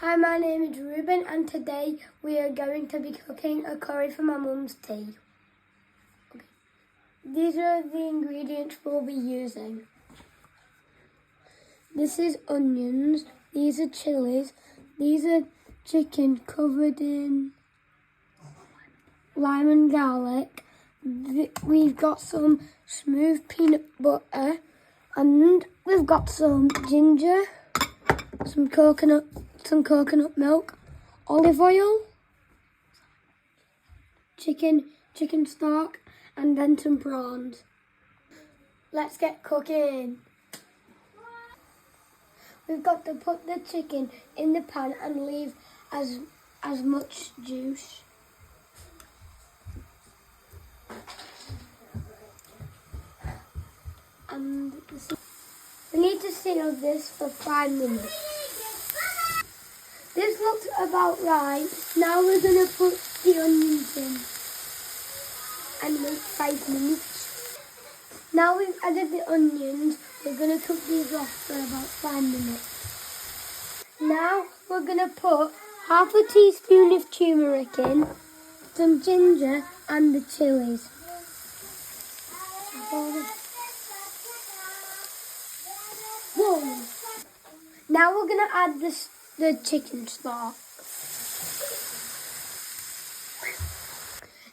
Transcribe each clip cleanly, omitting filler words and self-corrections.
Hi, my name is Ruben and today we are going to be cooking a curry for my mum's tea. Okay. These are the ingredients we'll be using. This is onions, these are chilies, these are chicken covered in lime and garlic. We've got some smooth peanut butter and we've got some ginger, some coconut milk, olive oil, chicken stock, and then some prawns. Let's get cooking. We've got to put the chicken in the pan and leave as much juice. And we need to seal this for 5 minutes. This looks about right. Now we're going to put the onions in and wait 5 minutes. Now we've added the onions, we're going to cook these off for about 5 minutes. Now we're going to put half a teaspoon of turmeric in, some ginger and the chilies. Whoa. Now we're going to add the chicken stock.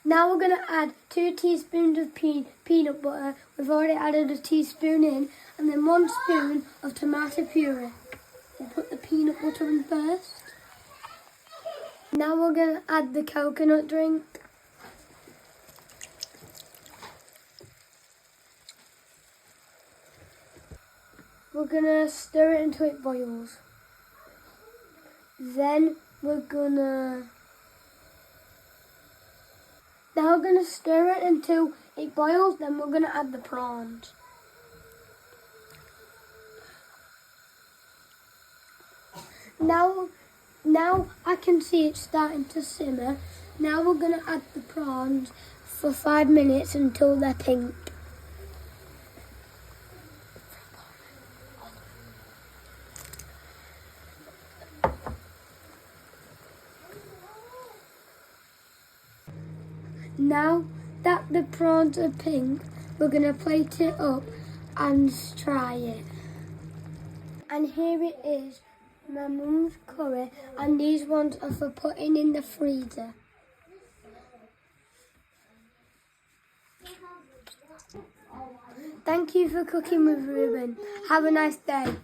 Now we're going to add 2 teaspoons of peanut butter. We've already added a teaspoon in, and then 1 spoon of tomato puree. We'll put the peanut butter in first. Now we're going to add the coconut drink. We're going to stir it until it boils. Then we're going to stir it until it boils, then we're going to add the prawns. Now I can see it starting to simmer. Now we're going to add the prawns for 5 minutes until they're pink. Now that the prawns are pink, we're going to plate it up and try it. And here it is, my mum's curry, and these ones are for putting in the freezer. Thank you for cooking with Ruben. Have a nice day.